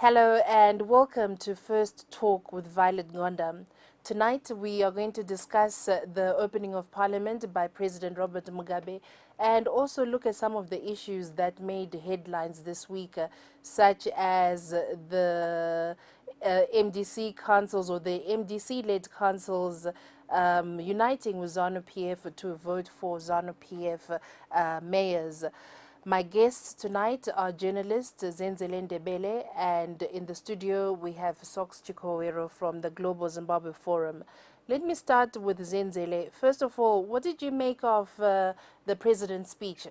Hello and welcome to First Talk with Violet Gonda. Tonight we are going to discuss the opening of Parliament by President Robert Mugabe and also look at some of the issues that made headlines this week, such as the MDC councils or the MDC-led councils uniting with ZANU PF to vote for ZANU PF mayors. My guests tonight are journalist Zenzele Ndebele, and in the studio we have Sox Chikowero from the Global Zimbabwe Forum. Let me start with Zenzele. First of all, what did you make of the president's speech?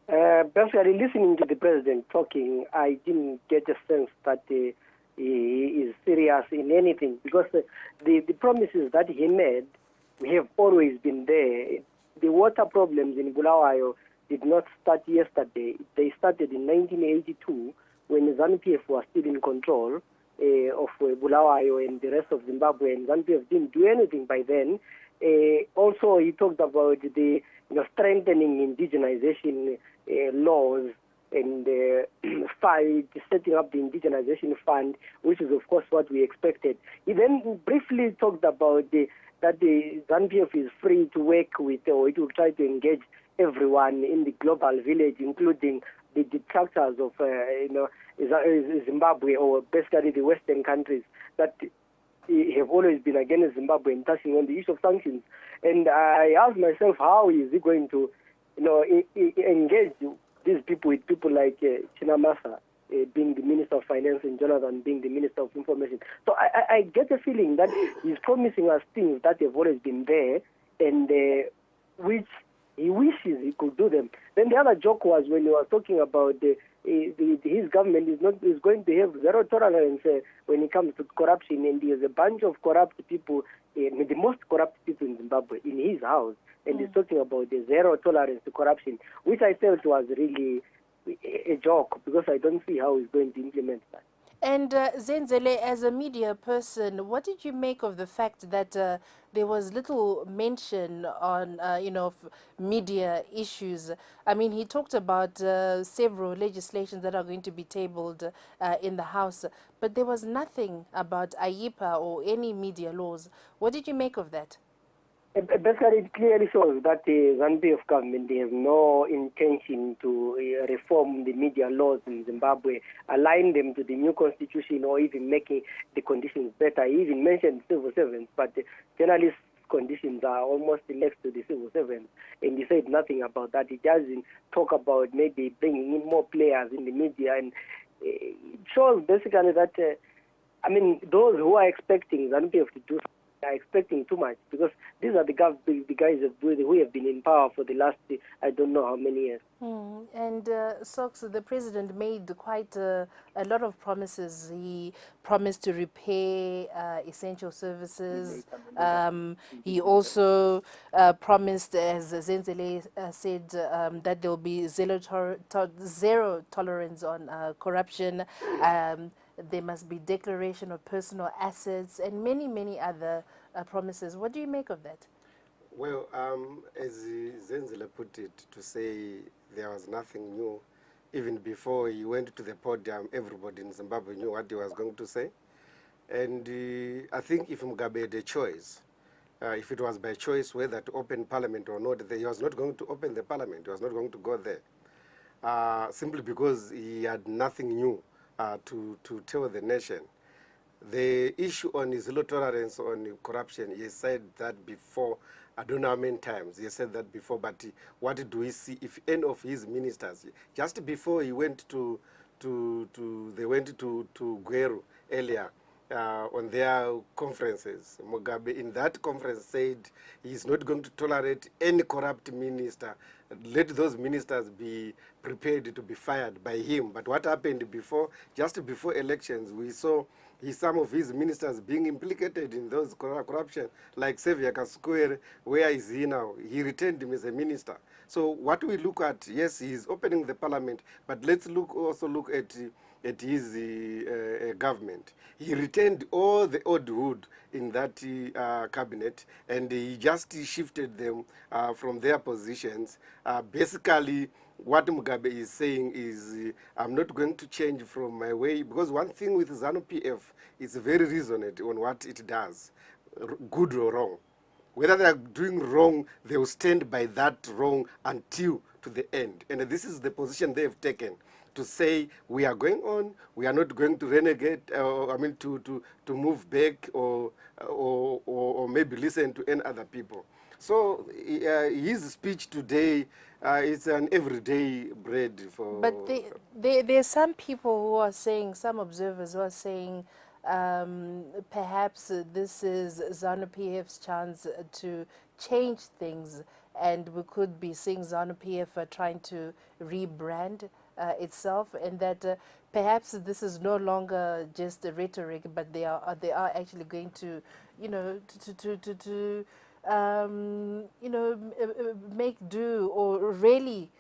Basically, listening to the president talking, I didn't get a sense that he is serious in anything, because the promises that he made have always been there. The water problems in Bulawayo did not start yesterday. They started in 1982 when ZANU PF was still in control of Bulawayo and the rest of Zimbabwe, and ZANU PF didn't do anything by then. Also, he talked about the strengthening indigenization laws and setting up the indigenization fund, which is of course what we expected. He then briefly talked about that the ZANU PF is free to work with, or it will try to engage everyone in the global village, including the detractors of Zimbabwe, or basically the Western countries that have always been against Zimbabwe and touching on the issue of sanctions. And I asked myself, how is he going to engage these people with people like Chinamasa being the Minister of Finance and Jonathan being the Minister of Information. So I get the feeling that he's promising us things that have always been there, and which he wishes he could do them. Then the other joke was when he was talking about his government is going to have zero tolerance when it comes to corruption, and there's a bunch of corrupt people, the most corrupt people in Zimbabwe, in his house, and he's talking about the zero tolerance to corruption, which I felt was really a joke, because I don't see how he's going to implement that. And Zenzele, as a media person, what did you make of the fact that there was little mention on, media issues? I mean, he talked about several legislations that are going to be tabled in the House, but there was nothing about AIPA or any media laws. What did you make of that? Basically, it clearly shows that the ZANU PF government has no intention to reform the media laws in Zimbabwe, align them to the new constitution, or even making the conditions better. He even mentioned civil servants, but the journalists' conditions are almost next to the civil servants, and he said nothing about that. He doesn't talk about maybe bringing in more players in the media, and it shows basically that, those who are expecting ZANU PF to do are expecting too much, because these are the guys who have been in power for the last, I don't know how many years. And Sox, the president made quite a lot of promises. He promised to repay essential services. He also promised, as Zenzele said, that there will be zero tolerance on corruption. There must be declaration of personal assets and many, many other promises. What do you make of that? Well, as Zenzele put it, to say there was nothing new. Even before he went to the podium, everybody in Zimbabwe knew what he was going to say. And I think if Mugabe had a choice, if it was by choice whether to open parliament or not, he was not going to open the parliament. He was not going to go there, simply because he had nothing new to tell the nation. The issue on zero tolerance on corruption, he said that before. I don't know how many times he said that before, but what do we see if any of his ministers, just before he went they went to Gweru earlier on their conferences, Mugabe in that conference said he's not going to tolerate any corrupt minister. Let those ministers be prepared to be fired by him. But what happened before, just before elections, we saw some of his ministers being implicated in those corruption, like Xavier Kaskwere. Where is he now? He retained him as a minister. So what we look at, yes, he's opening the parliament, but let's also look at his government. He retained all the old wood in that cabinet, and he just shifted them from their positions. Basically, what Mugabe is saying is, I'm not going to change from my way, because one thing with ZANU PF is very reasoned on what it does, good or wrong. Whether they are doing wrong, they will stand by that wrong until to the end. And this is the position they have taken, to say we are going on, we are not going to renegade, to move back or maybe listen to any other people. So his speech today is an everyday bread for... But there's some people who are saying, some observers who are saying, perhaps this is ZANU PF's chance to change things, and we could be seeing ZANU PF trying to rebrand itself, and that perhaps this is no longer just a rhetoric, but they are actually going to, make do or really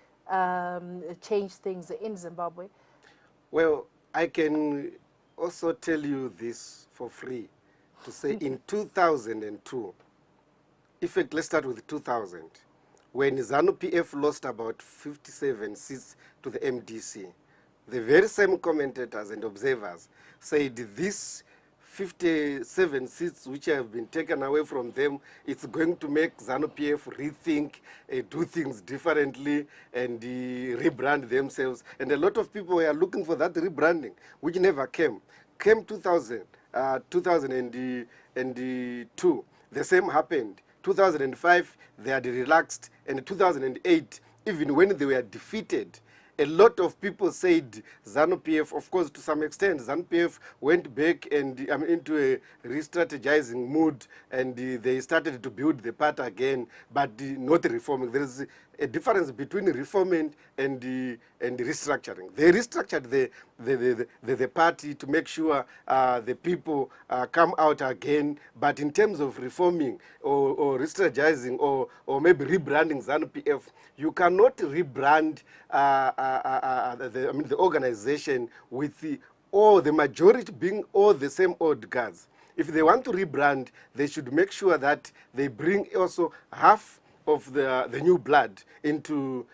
change things in Zimbabwe. Well, I can also tell you this for free, to say in 2002, in fact, let's start with 2000, when ZANU PF lost about 57 seats to the MDC, the very same commentators and observers said this 57 seats which have been taken away from them, it's going to make ZANU PF rethink, do things differently, and rebrand themselves. And a lot of people were looking for that rebranding, which never came. Came 2002, the same happened. 2005, they had relaxed, and 2008, even when they were defeated, a lot of people said ZANU PF, of course, to some extent, ZANU PF went back and into a re-strategizing mood, and they started to build the party again, but not reforming. There is a difference between reforming and restructuring. They restructured the party to make sure the people come out again, but in terms of reforming or restrategizing or maybe rebranding ZANU PF, you cannot rebrand the organization with the majority being all the same old guards. If they want to rebrand, they should make sure that they bring also half of the new blood into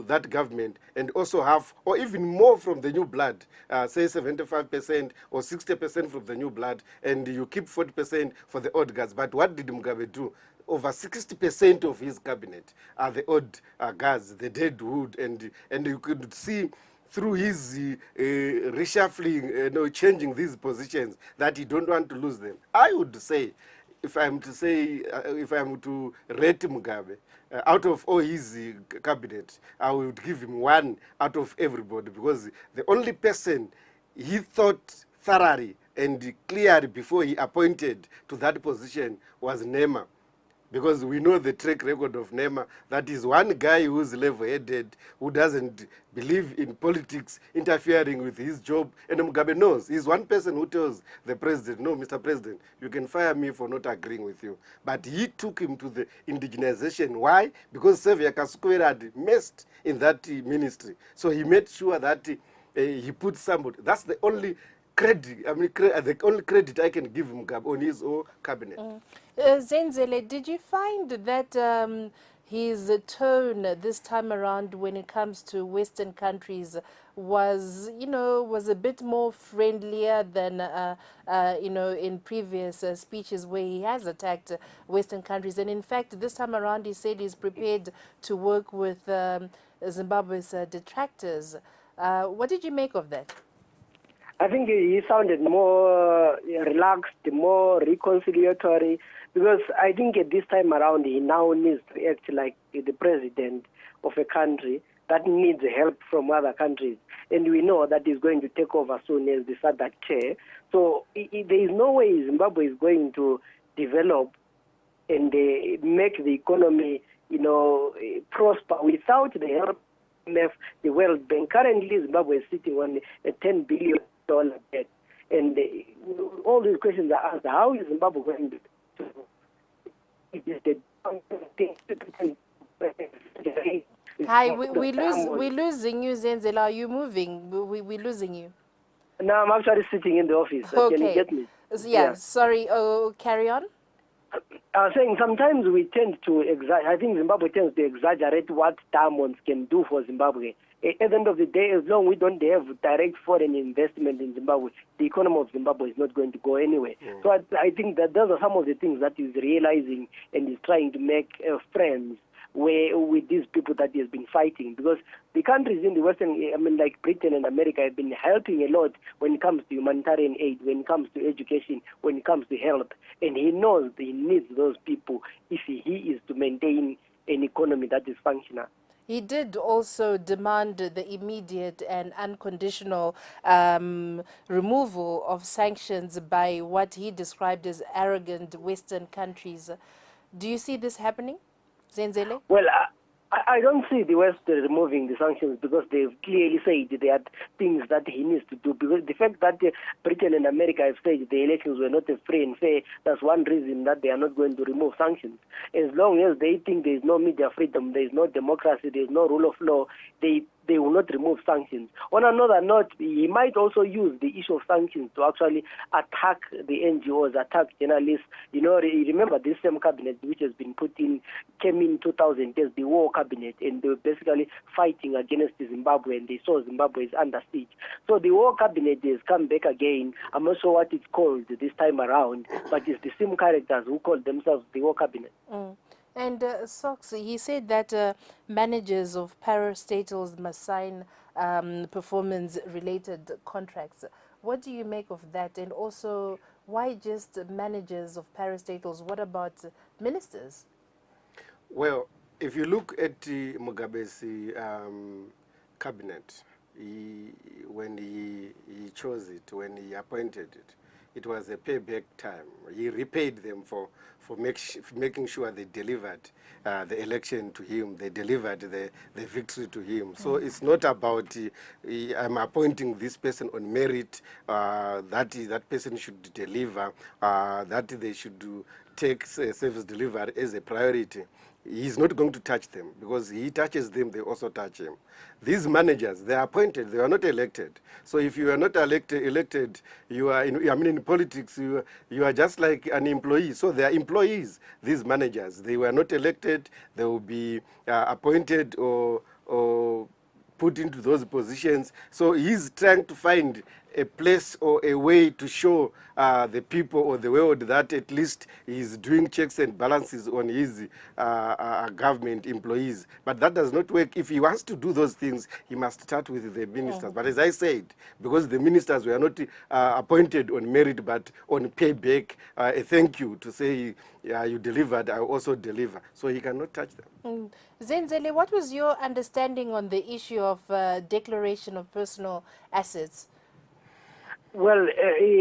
that government, and also half or even more from the new blood, say 75% or 60% from the new blood, and you keep 40% for the old guards. But what did Mugabe do? Over 60% of his cabinet are the old guards, the dead wood, and you could see through his reshuffling, changing these positions, that he don't want to lose them. I would say, if I am to rate Mugabe, out of all his cabinet, I would give him 1 out of everybody, because the only person he thought thoroughly and clearly before he appointed to that position was Nema. Because we know the track record of Nema, that is one guy who's level-headed, who doesn't believe in politics interfering with his job. And Mugabe knows. He's one person who tells the president, no, Mr. President, you can fire me for not agreeing with you. But he took him to the indigenization. Why? Because Xavier Kasukowere had messed in that ministry. So he made sure that he put somebody. That's the only credit, the only credit I can give Mugabe on his own cabinet. Zenzele, did you find that his tone this time around when it comes to Western countries was a bit more friendlier than, in previous speeches where he has attacked Western countries? And in fact, this time around he said he's prepared to work with Zimbabwe's detractors. What did you make of that? I think he sounded more relaxed, more reconciliatory, because I think at this time around he now needs to act like the president of a country that needs help from other countries. And we know that he's going to take over soon as the SADC chair. So there is no way Zimbabwe is going to develop and make the economy, prosper without the help of the World Bank. Currently, Zimbabwe is sitting on a $10 billion debt. And all these questions are asked, how is Zimbabwe going to Hi, we're losing you, Zenzela. Are you moving? We're losing you. No, I'm actually sitting in the office. Okay. Can you get me? Yeah. Sorry. Oh, carry on. I was saying sometimes we tend to I think Zimbabwe tends to exaggerate what diamonds can do for Zimbabwe. At the end of the day, as long as we don't have direct foreign investment in Zimbabwe, the economy of Zimbabwe is not going to go anywhere. So I think that those are some of the things that he's realizing and is trying to make friends with these people that he has been fighting, because the countries in the Western, like Britain and America, have been helping a lot when it comes to humanitarian aid, when it comes to education, when it comes to health, and he knows he needs those people if he is to maintain an economy that is functional. He did also demand the immediate and unconditional removal of sanctions by what he described as arrogant Western countries. Do you see this happening, Zenzele? Well, I don't see the West removing the sanctions, because they've clearly said there are things that he needs to do. Because the fact that Britain and America have said the elections were not free and fair, that's one reason that they are not going to remove sanctions. As long as they think there is no media freedom, there is no democracy, there is no rule of law, they will not remove sanctions. On another note, he might also use the issue of sanctions to actually attack the NGOs, attack journalists. Remember this same cabinet which has been put in, came in 2000 as the war cabinet, and they were basically fighting against Zimbabwe, and they saw Zimbabwe is under siege. So the war cabinet has come back again. I'm not sure what it's called this time around, but it's the same characters who call themselves the war cabinet. And Sox, he said that managers of parastatals must sign performance-related contracts. What do you make of that? And also, why just managers of parastatals? What about ministers? Well, if you look at Mugabe's cabinet, when he chose it, when he appointed it, it was a payback time. He repaid them for making sure they delivered the election to him, they delivered the victory to him. So it's not about I'm appointing this person on merit, that person should deliver, that they should take service delivery as a priority. He's not going to touch them, because he touches them, they also touch him. These managers, they are appointed, they are not elected. So if you are not elected, you are in politics, you are just like an employee. So they are employees, these managers. They were not elected, they will be appointed or put into those positions. So he's trying to find a place or a way to show the people or the world that at least he's doing checks and balances on his government employees. But that does not work. If he wants to do those things, he must start with the ministers. But as I said, because the ministers were not appointed on merit but on payback, a thank you to say you delivered, I also deliver. So he cannot touch them. Zenzele, what was your understanding on the issue of declaration of personal assets? Well,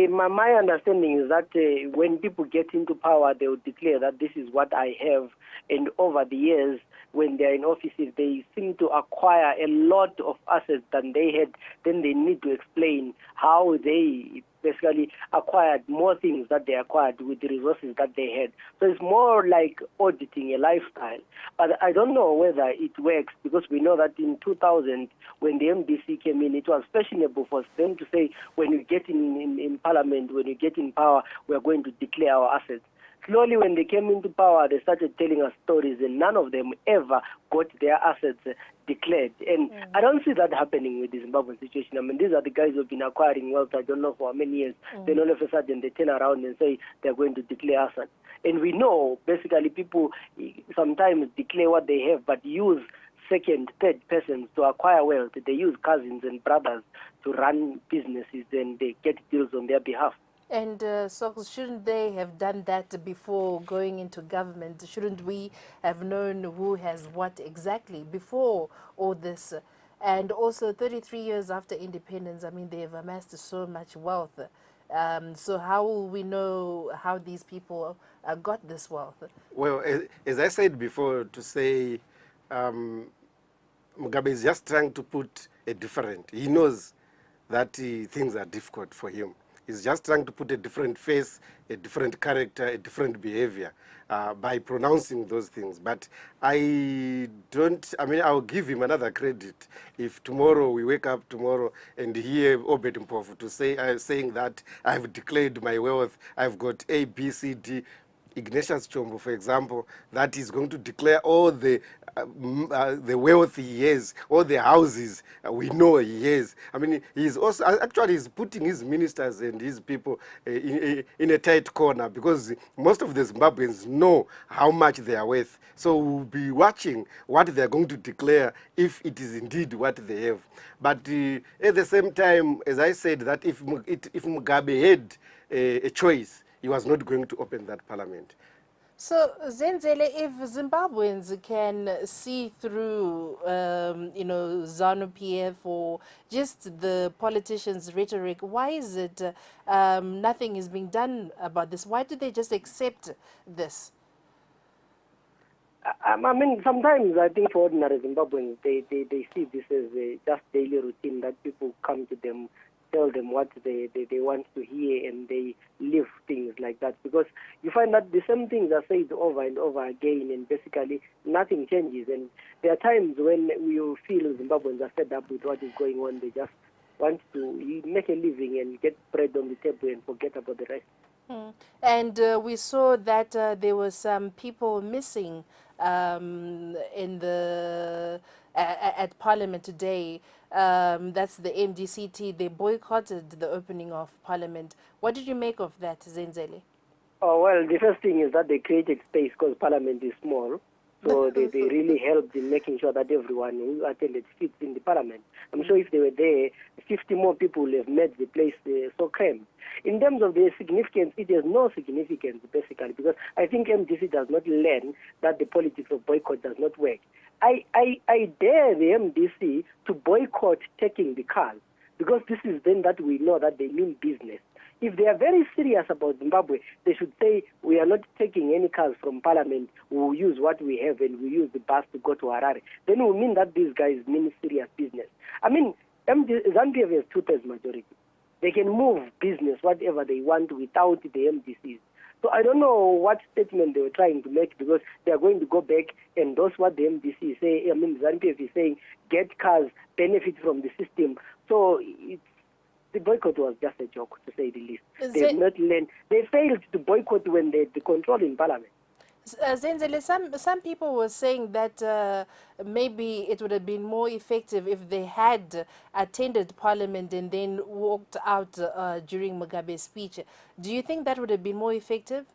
my understanding is that when people get into power, they will declare that this is what I have. And over the years, when they're in offices, they seem to acquire a lot of assets than they had. Then they need to explain how they basically acquired more things that they acquired with the resources that they had. So it's more like auditing a lifestyle. But I don't know whether it works, because we know that in 2000, when the MDC came in, it was fashionable for them to say, when you get in parliament, when you get in power, we are going to declare our assets. Slowly, when they came into power, they started telling us stories, and none of them ever got their assets declared. And I don't see that happening with the Zimbabwean situation. I mean, these are the guys who have been acquiring wealth, I don't know for how many years. Then all of a sudden, they turn around and say they're going to declare assets. And we know, basically, people sometimes declare what they have, but use second, third persons to acquire wealth. They use cousins and brothers to run businesses, and they get deals on their behalf. And so shouldn't they have done that before going into government? Shouldn't we have known who has what exactly before all this? And also 33 years after independence, I mean, they have amassed so much wealth. So how will we know how these people got this wealth? Well, as I said before, to say Mugabe is just trying to put a different. He knows that things are difficult for him. He's just trying to put a different face, a different character, a different behavior by pronouncing those things. But I'll give him another credit if tomorrow we wake up tomorrow and hear Obed Mpofu to say saying that I've declared my wealth, I've got A, B, C, D. Ignatius Chombo, for example, that is going to declare all the wealth he has, all the houses we know he has. I mean, he's also actually he's putting his ministers and his people in a tight corner, because most of the Zimbabweans know how much they are worth. So we'll be watching what they are going to declare if it is indeed what they have. But at the same time, as I said, that if Mugabe had a choice, he was not going to open that parliament. So, Zenzele, if Zimbabweans can see through, ZANU PF or just the politicians' rhetoric, why is it nothing is being done about this? Why do they just accept this? I mean, sometimes I think for ordinary Zimbabweans, they see this as a just daily routine that people come to them, tell them what they want to hear, and they live things like that. Because you find that the same things are said over and over again, and basically nothing changes. And there are times when you feel Zimbabweans are fed up with what is going on. They just want to make a living and get bread on the table and forget about the rest. And we saw that there were some people missing in the at Parliament today. That's the MDC-T. They boycotted the opening of Parliament. What did you make of that, Zenzele? Oh, well, the first thing is that they created space because Parliament is small. So they really helped in making sure that everyone who attended fits in the Parliament. I'm sure if they were there, 50 more people would have made the place so cramped. In terms of the significance, it has no significance, basically, because I think MDC does not learn that the politics of boycott does not work. I dare the MDC to boycott taking the cars, because this is then that we know that they mean business. If they are very serious about Zimbabwe, they should say, we are not taking any cars from Parliament. We will use what we have and we use the bus to go to Harare. Then it will mean that these guys mean serious business. I mean, ZANU PF has 2/3 majority. They can move business, whatever they want, without the MDCs. So I don't know what statement they were trying to make, because they are going to go back and endorse what the MDC say. I mean, ZANU PF is saying, get cars, benefit from the system. So the boycott was just a joke, to say the least. They have not learned. They failed to boycott when they had the control in Parliament. Zenzele, some people were saying that maybe it would have been more effective if they had attended Parliament and then walked out during Mugabe's speech. Do you think that would have been more effective?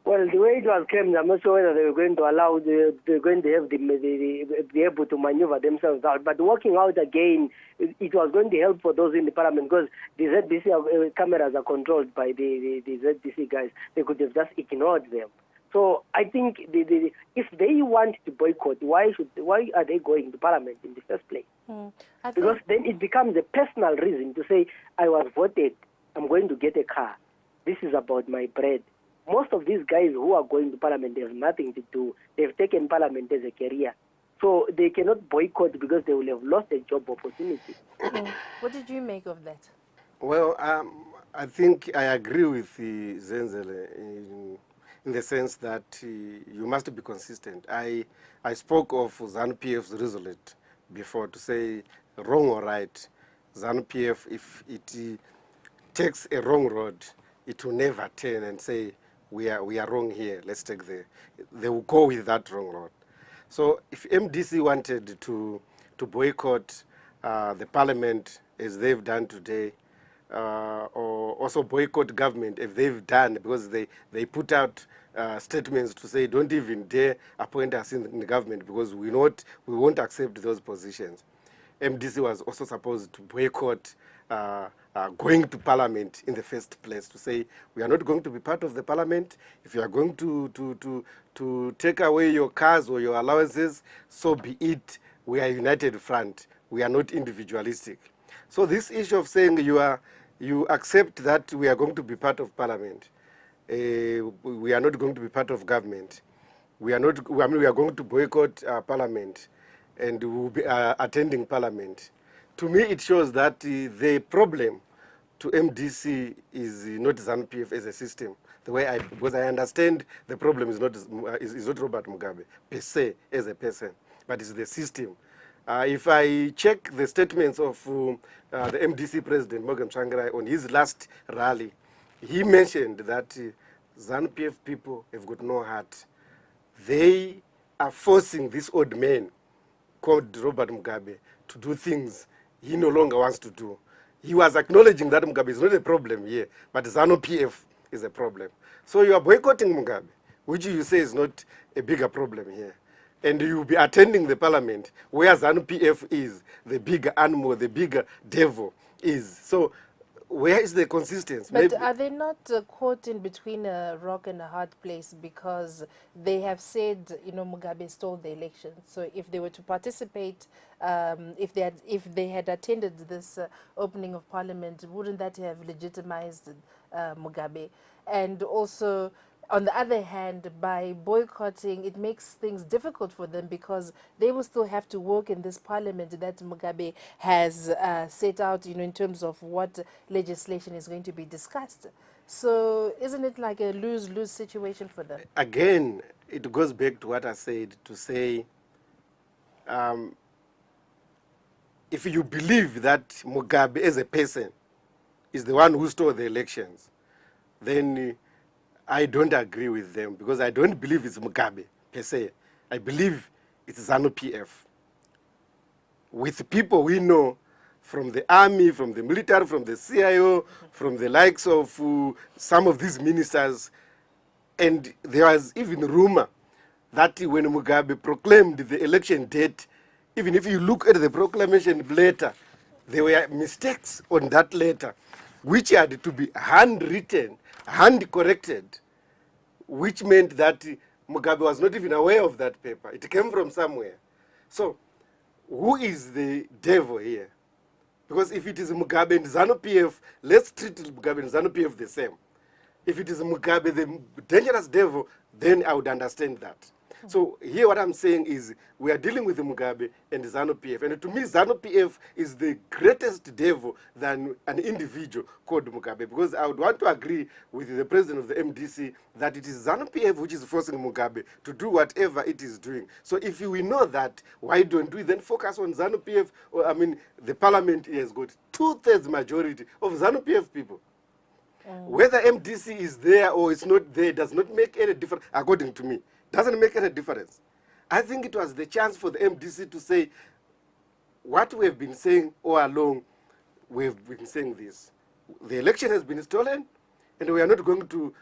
Well, the way it was claimed, I'm not sure whether they were going to allow, they're going to have be able to maneuver themselves out. But walking out again, it was going to help for those in the Parliament, because the ZDC cameras are controlled by the ZDC guys. They could have just ignored them. So I think if they want to boycott, why are they going to Parliament in the first place? Because then it becomes a personal reason to say, I was voted, I'm going to get a car. This is about my bread. Most of these guys who are going to Parliament, they have nothing to do. They've taken Parliament as a career. So they cannot boycott because they will have lost a job opportunity. What did you make of that? Well, I think I agree with Zenzele in the sense that you must be consistent. I spoke of ZANU PF's result before to say wrong or right. ZANU PF, if it takes a wrong road, it will never turn and say, we are wrong here, let's take they will go with that wrong road. So if MDC wanted to boycott the Parliament as they've done today, or also boycott government if they've done, because they put out statements to say, don't even dare appoint us in the government, because we won't accept those positions. MDC was also supposed to boycott going to Parliament in the first place, to say, we are not going to be part of the Parliament. If you are going to take away your cars or your allowances, so be it. We are a united front. We are not individualistic. So this issue of saying you accept that we are going to be part of Parliament, we are not going to be part of government, we are going to boycott Parliament, and we will be attending Parliament. To me, it shows that the problem to MDC is not ZANU PF as a system. Because I understand the problem is not Robert Mugabe per se as a person, but it's the system. If I check the statements of the MDC president, Morgan Tsvangirai, on his last rally, he mentioned that ZANU PF people have got no heart. They are forcing this old man called Robert Mugabe to do things he no longer wants to do. He was acknowledging that Mugabe is not a problem here, but ZANU PF is a problem. So you are boycotting Mugabe, which you say is not a bigger problem here. And you will be attending the parliament where ZANU PF is, the bigger animal, the bigger devil is. So where is the consistency? But Maybe are they not caught in between a rock and a hard place, because they have said, Mugabe stole the election. So if they were to participate, if they had attended this opening of parliament, wouldn't that have legitimized Mugabe? And also, on the other hand, by boycotting, it makes things difficult for them, because they will still have to work in this parliament that Mugabe has set out, in terms of what legislation is going to be discussed. So isn't it like a lose-lose situation for them? again, it goes back to what I said, to say, if you believe that Mugabe as a person is the one who stole the elections, then I don't agree with them, because I don't believe it's Mugabe per se. I believe it's ZANU PF. With people we know from the army, from the military, from the CIO, from the likes of some of these ministers. And there was even rumor that when Mugabe proclaimed the election date, even if you look at the proclamation letter, there were mistakes on that letter, which had to be handwritten, hand-corrected, which meant that Mugabe was not even aware of that paper. It came from somewhere. So who is the devil here? Because if it is Mugabe and ZANU PF, let's treat Mugabe and ZANU PF the same. If it is Mugabe, the dangerous devil, then I would understand that. So here what I'm saying is we are dealing with Mugabe and ZANU PF. And to me, ZANU PF is the greatest devil than an individual called Mugabe. Because I would want to agree with the president of the MDC that it is ZANU PF which is forcing Mugabe to do whatever it is doing. So if we know that, why don't we then focus on ZANU PF? Or, I mean, the parliament has got 2/3 majority of ZANU PF people. Whether MDC is there or it's not there does not make any difference, according to me. Doesn't make any difference. I think it was the chance for the MDC to say, what we have been saying all along, we have been saying this. The election has been stolen, and we are not going to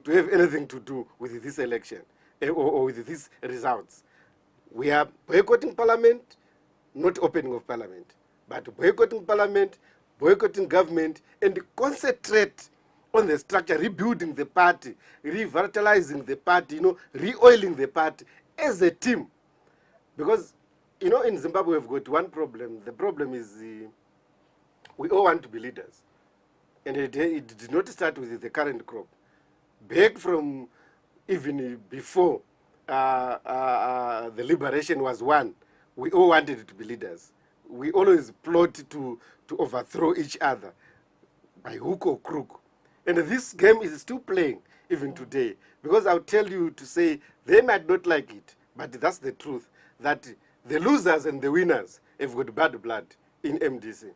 have anything to do with this election or with these results. We are boycotting parliament, not opening of parliament, but boycotting parliament, boycotting government, and concentrate on the structure, rebuilding the party, revitalizing the party, re-oiling the party as a team. Because, in Zimbabwe we've got one problem. The problem is we all want to be leaders. And it did not start with the current crop. Back from even before the liberation was won, we all wanted to be leaders. We always plot to overthrow each other by hook or crook. And this game is still playing even today. Because I'll tell you to say, they might not like it, but that's the truth, that the losers and the winners have got bad blood in MDC.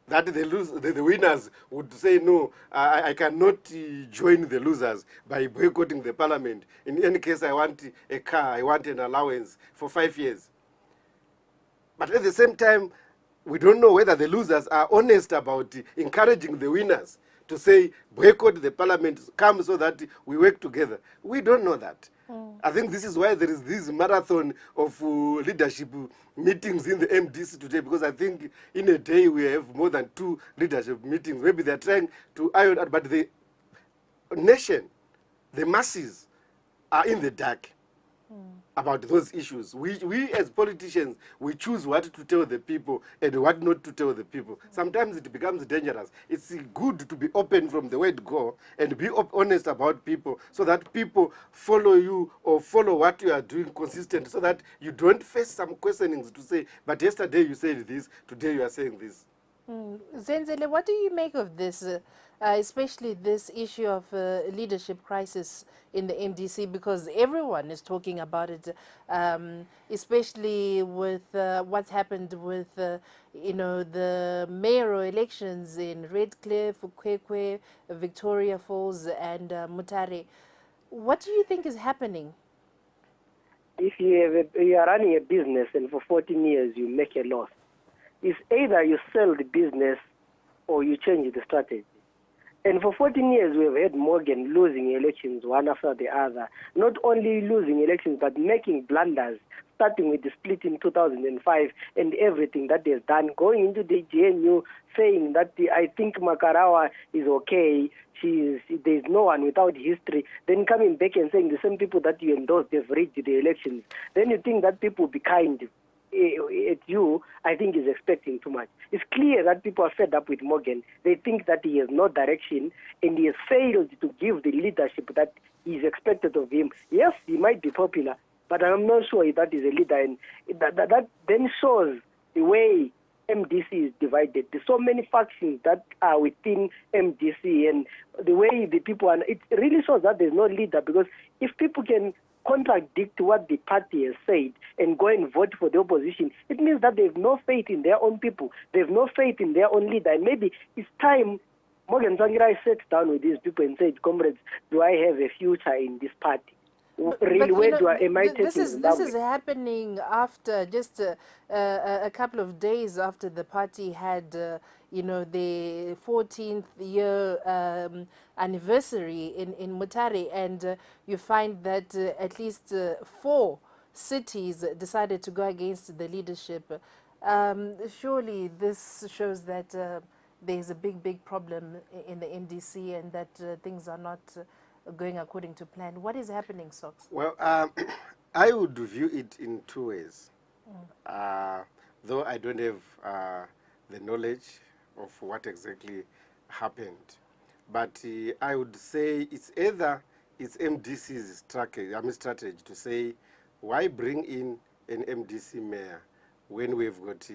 That the winners would say, no, I cannot join the losers by boycotting the parliament. In any case, I want a car, I want an allowance for 5 years. But at the same time, we don't know whether the losers are honest about encouraging the winners to say, boycott the parliament, come so that we work together. We don't know that. I think this is why there is this marathon of leadership meetings in the MDC today, because I think in a day we have more than 2 leadership meetings. Maybe they're trying to iron out, but the nation, the masses, are in the dark about those issues. We as politicians, we choose what to tell the people and what not to tell the people. Sometimes it becomes dangerous. It's good to be open from the word go and be honest about people, so that people follow you or follow what you are doing consistent, so that you don't face some questionings to say, but yesterday you said this, today you are saying this. Zenzele, what do you make of this, especially this issue of leadership crisis in the MDC? Because everyone is talking about it, especially with what's happened with, the mayoral elections in Redcliffe, Kwekwe, Victoria Falls, and Mutare. What do you think is happening? If you are running a business and for 14 years you make a loss, it's either you sell the business or you change the strategy. And for 14 years, we've had Morgan losing elections one after the other. Not only losing elections, but making blunders, starting with the split in 2005 and everything that he has done, going into the GNU, saying that I think Makarawa is okay, there's no one without history, then coming back and saying the same people that you endorsed have rigged the elections. Then you think that people will be kind at you, I think is expecting too much. It's clear that people are fed up with Morgan. They think that he has no direction and he has failed to give the leadership that is expected of him. Yes, he might be popular, but I'm not sure that is a leader. And that then shows the way MDC is divided. There's so many factions that are within MDC and the way the people are, it really shows that there's no leader, because if people can contradict what the party has said and go and vote for the opposition, it means that they have no faith in their own people. They have no faith in their own leader. And maybe it's time Morgan Tsvangirai sat down with these people and said, comrades, do I have a future in this party? Really, where am I taking this is happening after just a couple of days after the party had, the 14th year anniversary in Mutare, and you find that at least 4 cities decided to go against the leadership. Surely this shows that there's a big problem in the MDC and that things are not going according to plan. What is happening, Socks? Well, I would view it in 2 ways. Though I don't have the knowledge of what exactly happened. But I would say it's either it's MDC's strategy to say, why bring in an MDC mayor when we've got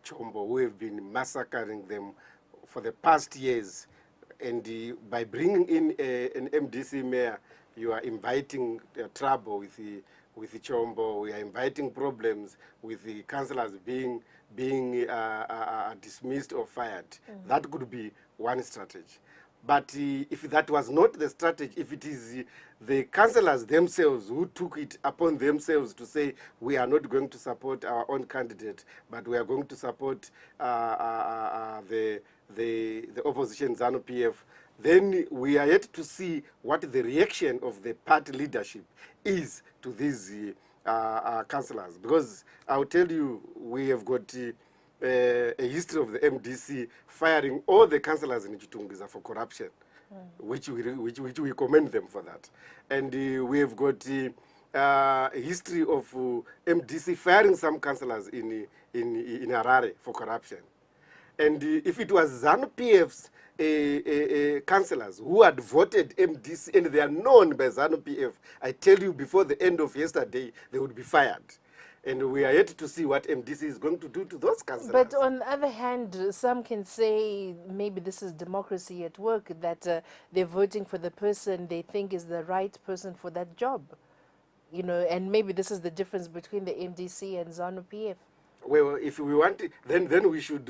Chombo, who have been massacring them for the past years. And by bringing in an MDC mayor, you are inviting trouble with the Chombo. We are inviting problems with the councillors being dismissed or fired. That could be one strategy. But if that was not the strategy, if it is the councillors themselves who took it upon themselves to say, we are not going to support our own candidate, but we are going to support the opposition ZANU PF, then we are yet to see what the reaction of the party leadership is to these councillors. Because I'll tell you, we have got a history of the MDC firing all the councillors in Chitungiza for corruption, which we commend them for that. And we have got a history of MDC firing some councillors in Harare for corruption. And if it was ZANU PF's councillors who had voted MDC and they are known by ZANU PF, I tell you, before the end of yesterday, they would be fired. And we are yet to see what MDC is going to do to those councillors. But on the other hand, some can say maybe this is democracy at work, that they're voting for the person they think is the right person for that job. And maybe this is the difference between the MDC and ZANU PF. Well, if we want it, then we should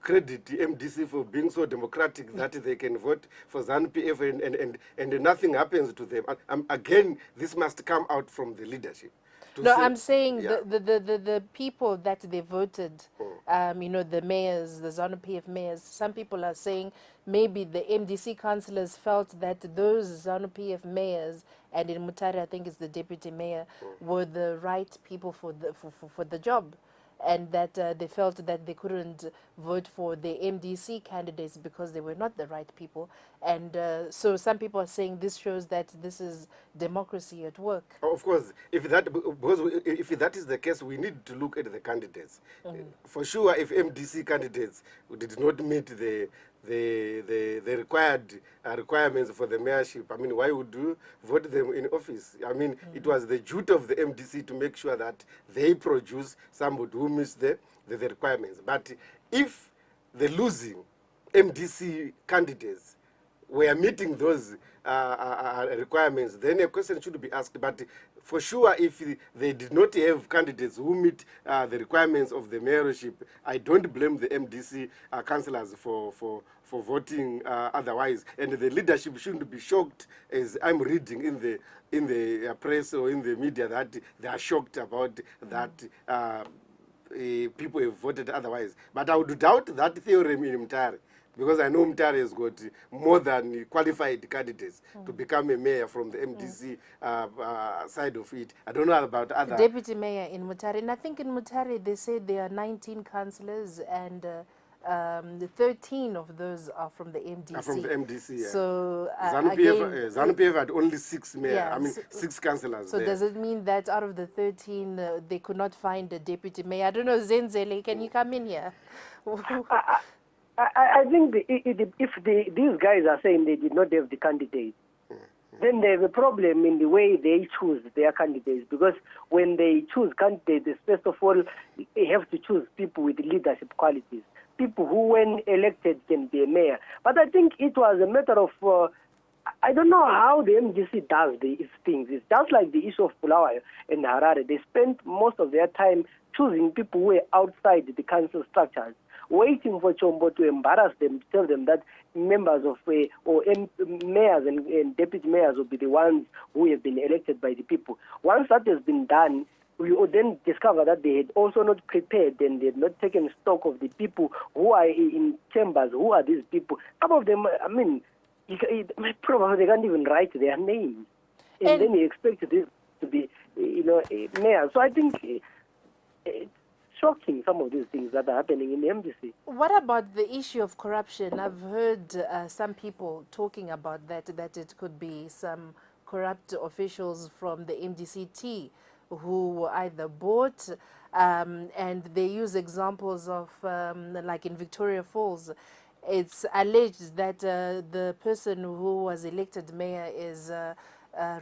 credit the MDC for being so democratic that they can vote for ZANU PF and nothing happens to them. Again, this must come out from the leadership. No, I'm saying the people that they voted, the mayors, the ZANU PF mayors, some people are saying maybe the MDC councillors felt that those ZANU PF mayors, and in Mutare I think it's the deputy mayor, were the right people for the job. And that they felt that they couldn't vote for the MDC candidates because they were not the right people. And so some people are saying this shows that this is democracy at work. Of course, if that is the case, we need to look at the candidates. For sure, if MDC candidates did not meet the requirements for the mayorship, I mean, why would you vote them in office? I mean, it was the duty of the MDC to make sure that they produce somebody who meets the requirements. But if the losing MDC candidates were meeting those requirements, then a question should be asked. But for sure, if they did not have candidates who meet the requirements of the mayorship, I don't blame the MDC councillors for voting otherwise. And the leadership shouldn't be shocked, as I'm reading in the press or in the media, that they are shocked about that people have voted otherwise. But I would doubt that theorem in Mutare, because I know Mutare has got more than qualified candidates to become a mayor from the MDC side of it. I don't know about other... Deputy mayor in Mutare. And I think in Mutare they say there are 19 councillors and 13 of those are from the MDC. Are from the MDC, yeah. So ZANU PF had only 6 mayors, yeah, 6 councillors. So there. does it mean that out of the 13, they could not find a deputy mayor? I don't know, Zenzele, can you come in here? I think if these guys are saying they did not have the candidates, then there's a problem in the way they choose their candidates. Because when they choose candidates, first of all, they have to choose people with leadership qualities. People who, when elected, can be a mayor. But I think it was a matter of, I don't know how the MDC does these things. It's just like the issue of Bulawayo and Harare. They spent most of their time choosing people who were outside the council structures, waiting for Chombo to embarrass them, to tell them that members of mayors and deputy mayors will be the ones who have been elected by the people. Once that has been done, we will then discover that they had also not prepared and they had not taken stock of the people who are in chambers. Who are these people? Some of them, I mean, probably they can't even write their names. And then you expect this to be, mayor. So I think it's shocking, some of these things that are happening in the MDC. What about the issue of corruption? I've heard some people talking about that it could be some corrupt officials from the MDC-T who either bought, and they use examples of, like in Victoria Falls, it's alleged that the person who was elected mayor is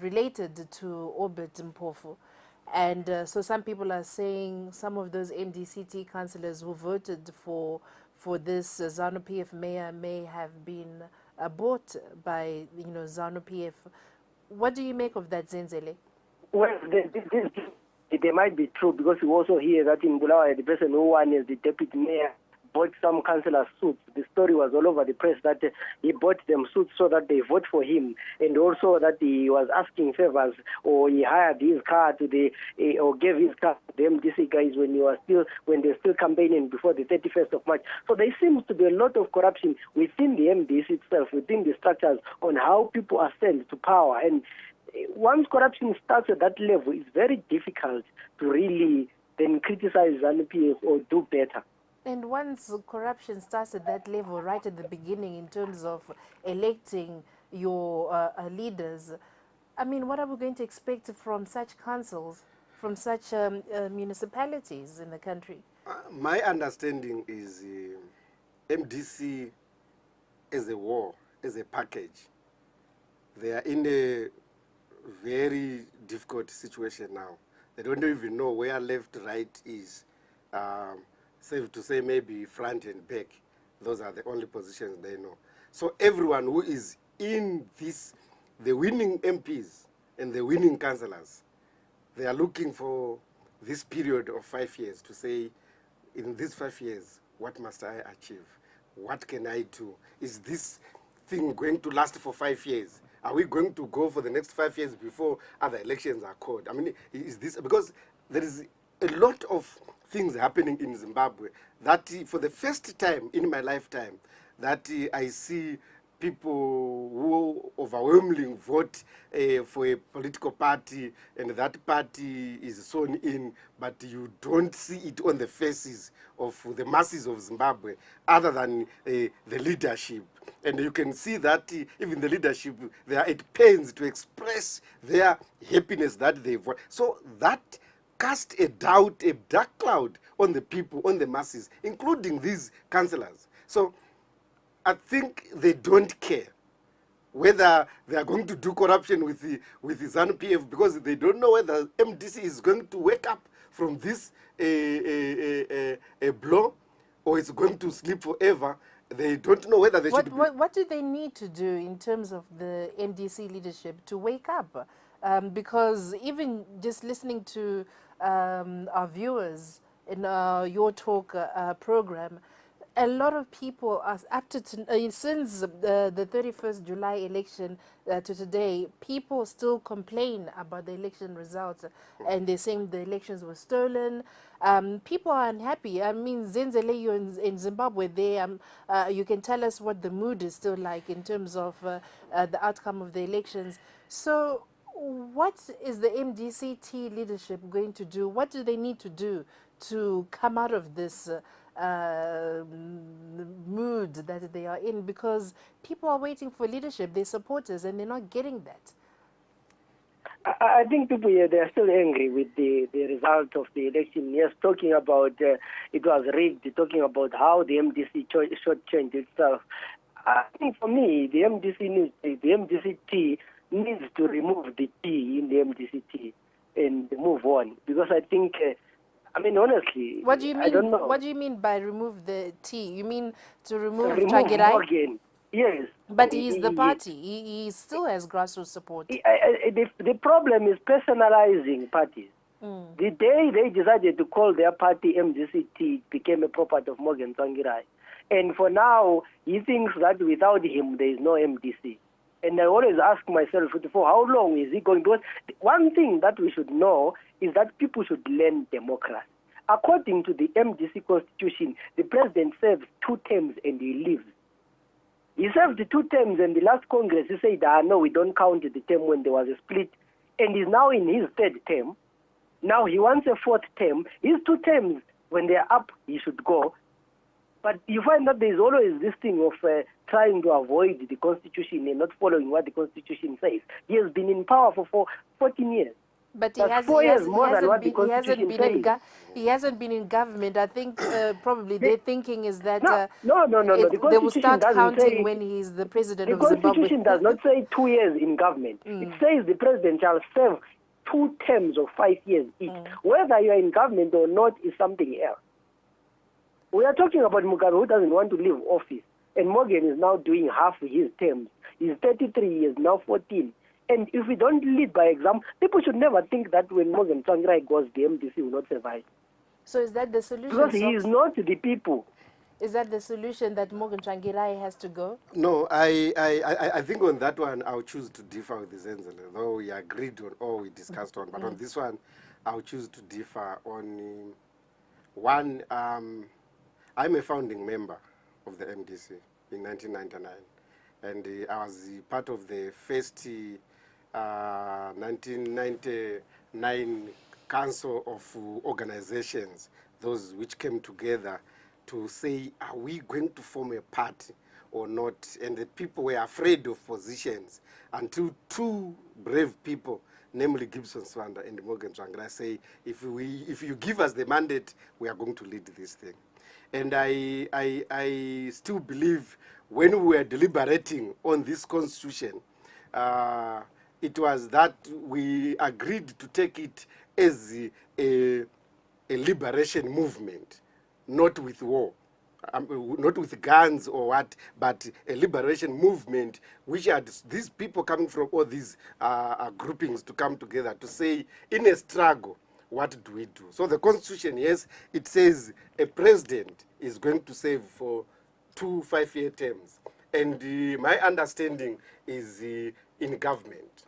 related to Orbit Mpofu. And so some people are saying some of those MDC-T councillors who voted for this ZANU PF mayor may have been bought by ZANU PF. What do you make of that, Zenzele? Well, they might be true, because we also hear that in Bulawayo, the person who won as the deputy mayor bought some councillor suits. The story was all over the press that he bought them suits so that they vote for him, and also that he was asking favors, or he hired his car to or gave his car to the MDC guys when they're still campaigning before the 31st of March. So there seems to be a lot of corruption within the MDC itself, within the structures, on how people are sent to power. And once corruption starts at that level, it's very difficult to really then criticize ZANU PF or do better. And once corruption starts at that level, right at the beginning, in terms of electing your leaders, I mean, what are we going to expect from such councils, from such municipalities in the country? My understanding is MDC as a war, as a package, they are in a very difficult situation now. They don't even know where left, right is. Safe to say maybe front and back. Those are the only positions they know. So everyone who is in this, the winning MPs and the winning councillors, they are looking for this period of 5 years to say, in these 5 years, what must I achieve? What can I do? Is this thing going to last for 5 years? Are we going to go for the next 5 years before other elections are called? I mean, is this, because there is a lot of things happening in Zimbabwe that for the first time in my lifetime that I see people who overwhelmingly vote for a political party, and that party is sewn in, but you don't see it on the faces of the masses of Zimbabwe other than the leadership. And you can see that even the leadership, they are at pains to express their happiness that they vote. So that cast a doubt, a dark cloud on the people, on the masses, including these councillors. So I think they don't care whether they are going to do corruption with the ZANU PF, because they don't know whether MDC is going to wake up from this a blow, or it's going to sleep forever They don't know whether they should be... What do they need to do in terms of the MDC leadership to wake up? Because even just listening to our viewers in your talk program, a lot of people are up to since the 31st July election to today, people still complain about the election results, and they're saying the elections were stolen. People are unhappy. I mean, Zenzele in Zimbabwe, you can tell us what the mood is still like in terms of the outcome of the elections. So what is the MDC-T leadership going to do? What do they need to do to come out of this mood that they are in? Because people are waiting for leadership, their supporters, and they're not getting that. I think people here, they are still angry with the result of the election. Yes, talking about it was rigged, talking about how the MDC shortchanged itself. I think for me, the MDC-T needs to remove the T in the MDC-T and move on. Because I think, I mean, honestly, what do you mean? I don't know. What do you mean by remove the T? You mean to remove Tsagirai? Morgan, yes. But he's the party. He still has grassroots support. The problem is personalizing parties. The day they decided to call their party MDC-T, it became a property of Morgan Tsagirai. And for now, he thinks that without him, there is no MDC. And I always ask myself, for how long is he going? Because one thing that we should know is that people should learn democracy. According to the MDC constitution, the president serves 2 terms and he leaves. He served 2 terms, and the last Congress, he said, no, we don't count the term when there was a split. And he's now in his 3rd term. Now he wants a 4th term. His 2 terms, when they're up, he should go. But you find that there's always this thing of trying to avoid the Constitution and not following what the Constitution says. He has been in power for 14 years. But he hasn't been in government. I think probably their thinking is that no. They will start counting when he's the president of Zimbabwe. The Constitution does not say 2 years in government. It says the president shall serve 2 terms of 5 years each. Whether you are in government or not is something else. We are talking about Mugabe, who doesn't want to leave office. And Morgan is now doing half his terms. He's 33 years, now 14. And if we don't lead by example, people should never think that when Morgan Tsagirai goes, the MDC will not survive. So is that the solution? Because he is not the people. Is that the solution, that Morgan Tsagirai has to go? No, I think on that one, I'll choose to differ with Zenzele, though we agreed on all we discussed on. But on this one, I'll choose to differ on one. I'm a founding member of the MDC in 1999, and I was part of the first 1999 Council of Organizations, those which came together to say, are we going to form a party or not? And the people were afraid of positions until 2 brave people, namely Gibson Swanda and Morgan Tsagirai, say, if you give us the mandate, we are going to lead this thing. And I still believe when we were deliberating on this constitution, it was that we agreed to take it as a liberation movement, not with war, not with guns or what, but a liberation movement which had these people coming from all these groupings to come together to say, in a struggle, what do we do? So the constitution, yes, it says a president is going to serve for 2 5-year terms. And my understanding is in government.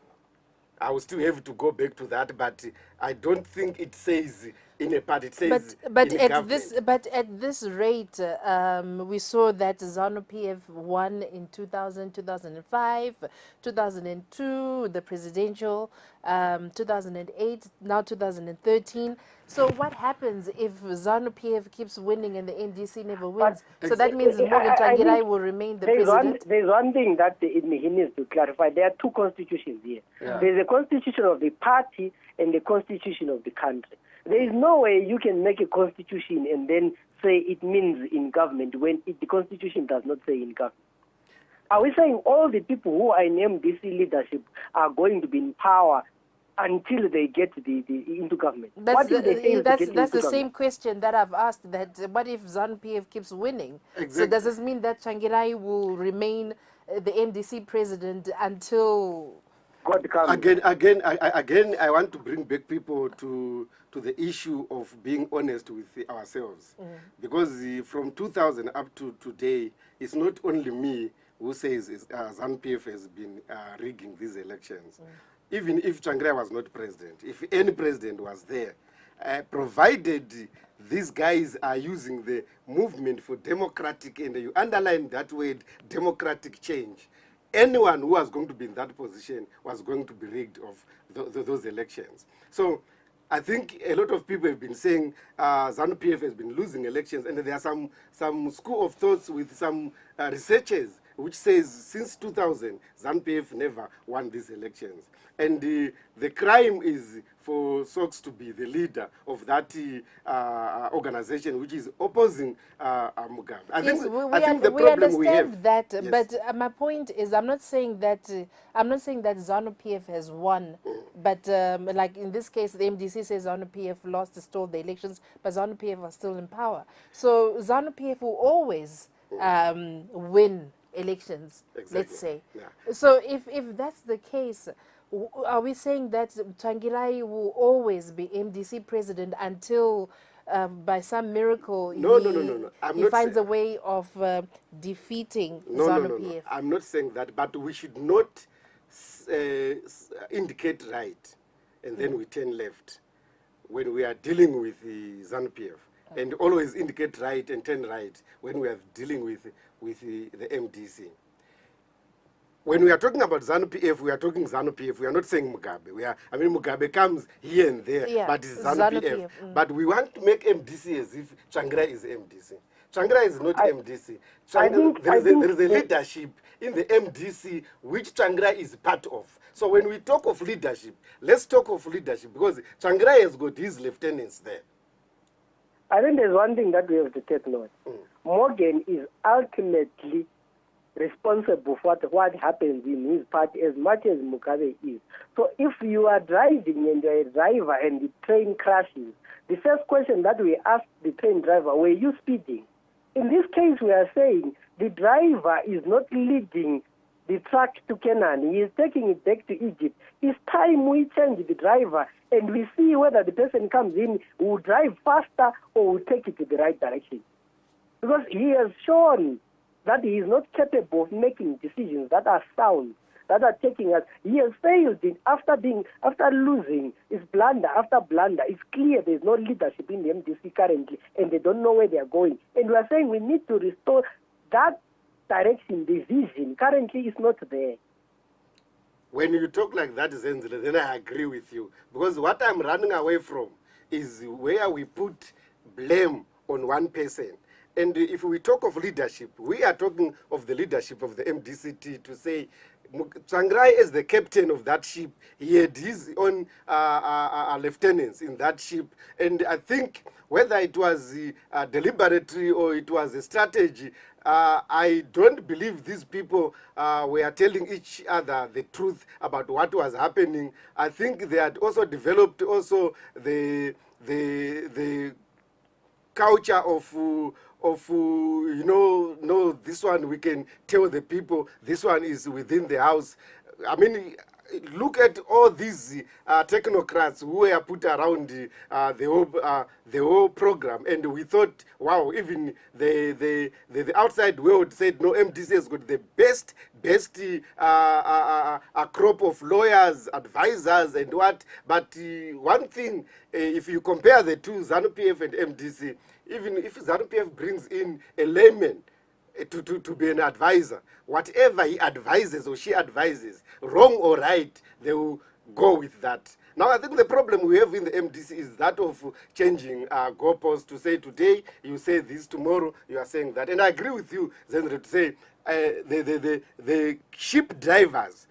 I will still have to go back to that, but I don't think it says in a party. It says but in at government. at this rate, we saw that ZANU PF won in 2000, 2005, 2002, the presidential, 2008, now 2013. So what happens if ZANU PF keeps winning and the NDC never wins? So that means Morgan Tsagirai will remain the president. There's one thing that he needs to clarify. There are 2 constitutions here. Yeah. There's a constitution of the party and the constitution of the country. There is no way you can make a constitution and then say it means in government when the constitution does not say in government. Are we saying all the people who are in MDC leadership are going to be in power until they get into government? That's What if they fail to get into that's the government? same question that I've asked. That what if ZANU PF keeps winning? Exactly. So does this mean that Tsvangirai will remain the MDC president until? God comes. Again, I want to bring back people to the issue of being honest with ourselves, because from 2000 up to today, it's not only me who says ZANU PF has been rigging these elections. Even if Tsvangirai was not president, if any president was there, provided these guys are using the movement for democratic, and you underline that word, democratic change, anyone who was going to be in that position was going to be rigged of those elections. So I think a lot of people have been saying ZANU PF has been losing elections, and there are some school of thoughts with some researchers which says since 2000, ZANU PF never won these elections. And the crime is for Sox to be the leader of that organization which is opposing Mugabe. I think the problem we have that, yes. but my point is, I'm not saying that ZANU PF has won, but like in this case, the MDC says ZANU PF lost, stole the elections, but ZANU PF are still in power. So ZANU PF will always win elections. Exactly. Let's say. Yeah. So if that's the case, are we saying that Tsvangirai will always be MDC president until by some miracle No. he finds a way of defeating ZANU PF? No. I'm not saying that, but we should not indicate right and then we turn left when we are dealing with the ZANU PF, and always indicate right and turn right when we are dealing with the MDC. When we are talking about ZANU PF, we are talking ZANU PF. We are not saying Mugabe. Mugabe comes here and there, but it's ZANU PF. But we want to make MDC as if Tsvangirai is MDC. Tsvangirai is not MDC. There is a leadership in the MDC which Tsvangirai is part of. So when we talk of leadership, let's talk of leadership, because Tsvangirai has got his lieutenants there. I think there's one thing that we have to take note. Morgan is ultimately responsible for what happens in his party as much as Mugabe is. So if you are driving and you're a driver and the train crashes, the first question that we ask the train driver, were you speeding? In this case, we are saying the driver is not leading the truck to Canaan. He is taking it back to Egypt. It's time we change the driver and we see whether the person comes in will drive faster or will take it to the right direction. Because he has shown that he is not capable of making decisions that are sound, that are taking us. He has failed after losing. It's blunder after blunder. It's clear there's no leadership in the MDC currently, and they don't know where they are going. And we are saying we need to restore that direction, the vision. Currently, it's not there. When you talk like that, Zenzile, then I agree with you. Because what I'm running away from is where we put blame on one person. And if we talk of leadership, we are talking of the leadership of the MDC-T to say Tsvangirai is the captain of that ship. He had his own lieutenants in that ship. And I think whether it was deliberately or it was a strategy, I don't believe these people were telling each other the truth about what was happening. I think they had also developed also the culture of no, this one we can tell the people, this one is within the house. I mean, look at all these technocrats who were put around the whole program, and we thought, wow, even the outside world said, no, MDC has got the best crop of lawyers, advisors, and what. But one thing, if you compare the two, ZANU PF and MDC, even if ZANU PF brings in a layman to be an advisor, whatever he advises or she advises, wrong or right, they will go with that. Now, I think the problem we have in the MDC is that of changing goalposts to say today you say this, tomorrow you are saying that. And I agree with you, Zendra, to say the ship drivers.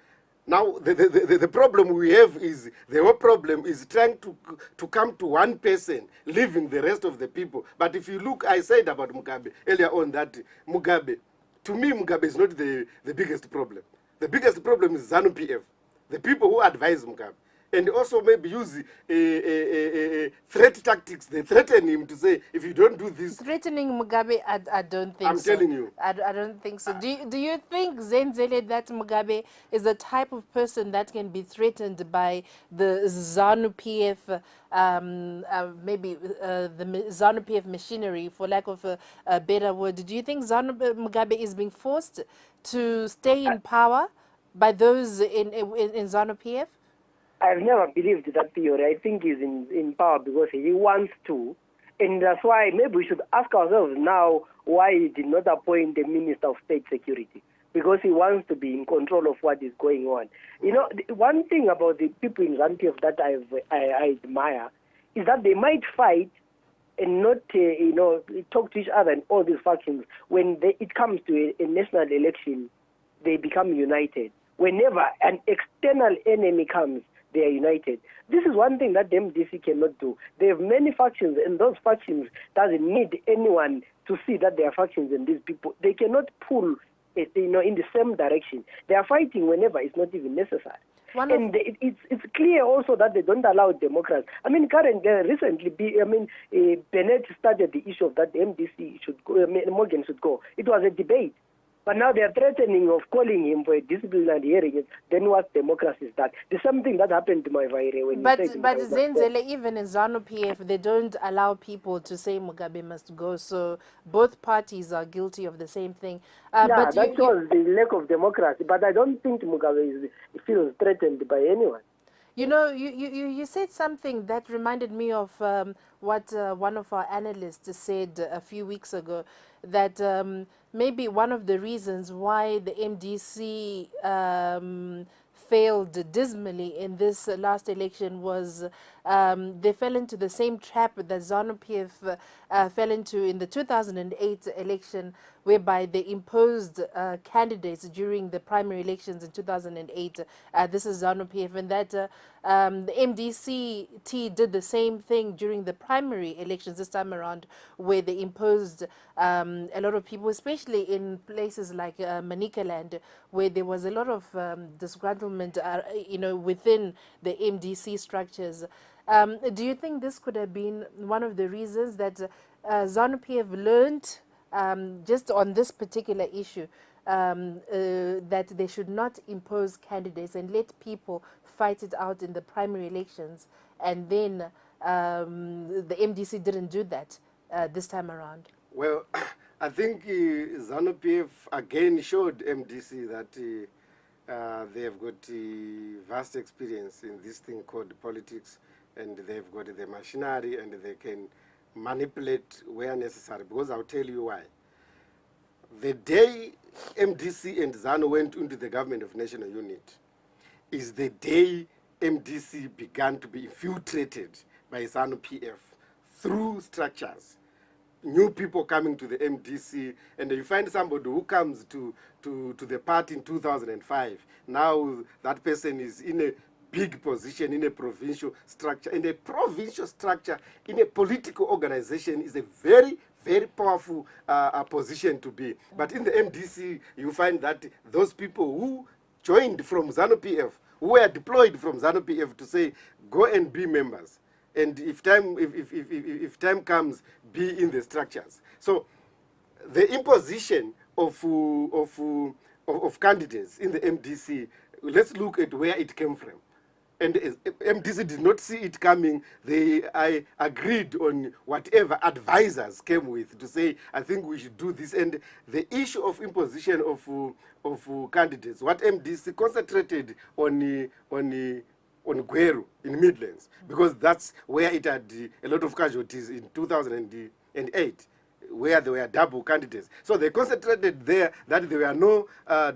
Now, the problem we have is, the whole problem is trying to come to one person, leaving the rest of the people. But if you look, I said about Mugabe earlier on that Mugabe, to me, Mugabe is not the biggest problem. The biggest problem is ZANU PF, the people who advise Mugabe. and also maybe use threat tactics. They threaten him to say, if you don't do this... Threatening Mugabe, I don't think so. I'm telling you. I don't think so. Do you think, Zenzele, that Mugabe is the type of person that can be threatened by the ZANU PF, maybe the ZANU PF machinery, for lack of a better word? Do you think Mugabe is being forced to stay in power by those in ZANU PF? I've never believed that theory. I think he's in power because he wants to. And that's why maybe we should ask ourselves now why he did not appoint a Minister of State Security. Because he wants to be in control of what is going on. You know, one thing about the people in ZANU PF that I admire is that they might fight and not, talk to each other and all these factions. When it comes to a national election, they become united. Whenever an external enemy comes, they are united. This is one thing that the MDC cannot do. They have many factions, and those factions doesn't need anyone to see that they are factions and these people. They cannot pull, in the same direction. They are fighting whenever it's not even necessary. It's clear also that they don't allow democrats. I mean, recently, Bennett started the issue of that the MDC should go, Morgan should go. It was a debate. But now they are threatening of calling him for a disciplinary hearing. Then what democracy is that? The same thing that happened to my Vaire when But Zenzele, even in ZANU PF, they don't allow people to say Mugabe must go. So both parties are guilty of the same thing. That shows the lack of democracy. But I don't think Mugabe feels threatened by anyone. You know, you said something that reminded me of what one of our analysts said a few weeks ago, that maybe one of the reasons why the MDC failed dismally in this last election was they fell into the same trap that ZANU PF fell into in the 2008 election, whereby they imposed candidates during the primary elections in 2008. This is ZANU PF, and that the MDC-T did the same thing during the primary elections this time around, where they imposed a lot of people, especially in places like Manicaland, where there was a lot of disgruntlement, within the MDC structures. Do you think this could have been one of the reasons that ZANU PF learned just on this particular issue, that they should not impose candidates and let people fight it out in the primary elections, and then the MDC didn't do that this time around? Well, I think ZANU PF again showed MDC that they have got vast experience in this thing called politics, and they've got the machinery, and they can manipulate where necessary, because I'll tell you why. The day MDC and ZANU went into the government of national unity is the day MDC began to be infiltrated by ZANU PF through structures. New people coming to the MDC, and you find somebody who comes to the party in 2005. Now that person is in a big position in a provincial structure. And a provincial structure in a political organization is a very, very powerful position to be. But in the MDC, you find that those people who joined from ZANU PF, who were deployed from ZANU PF to say, go and be members. And if time comes, be in the structures. So the imposition of candidates in the MDC, let's look at where it came from. And MDC did not see it coming. I agreed on whatever advisors came with to say, I think we should do this. And the issue of imposition of candidates, what MDC concentrated on Gweru in Midlands, because that's where it had a lot of casualties in 2008, where there were double candidates. So they concentrated there that there were no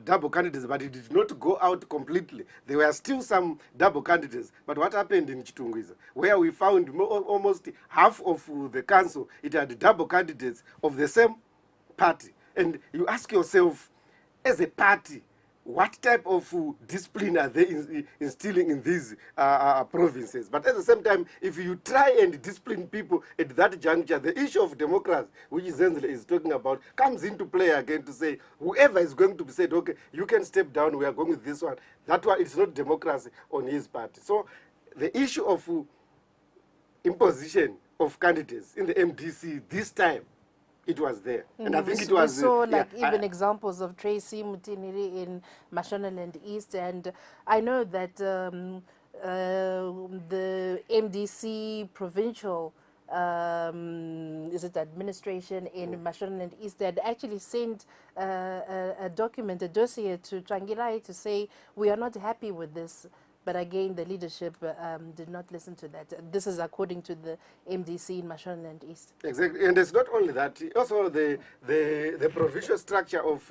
double candidates, but it did not go out completely. There were still some double candidates. But what happened in Chitungwiza, where we found almost half of the council, it had double candidates of the same party. And you ask yourself, as a party, what type of discipline are they instilling in these provinces? But at the same time, if you try and discipline people at that juncture, the issue of democracy, which Zenzele is talking about, comes into play again to say, whoever is going to be said, okay, you can step down, we are going with this one. That one, it's not democracy on his part. So the issue of imposition of candidates in the MDC this time, it was there. And I think it was... We saw like yeah, even examples of Tracy Mutiniri in Mashonaland East, and I know that the MDC provincial is it administration in Mashonaland East had actually sent a document, a dossier to Trangirai to say we are not happy with this. But again, the leadership did not listen to that. This is according to the MDC in Mashonaland East. Exactly, and it's not only that. Also, the provincial structure of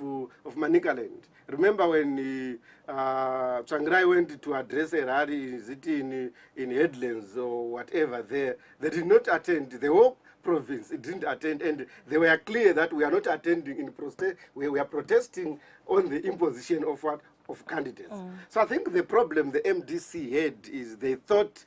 Manicaland. Remember when Trangirai went to address a rally, is it in Headlands or whatever there? They did not attend. The whole province it didn't attend, and they were clear that we are not attending in protest. We are protesting on the imposition of what? Of candidates. So I think the problem the MDC had is they thought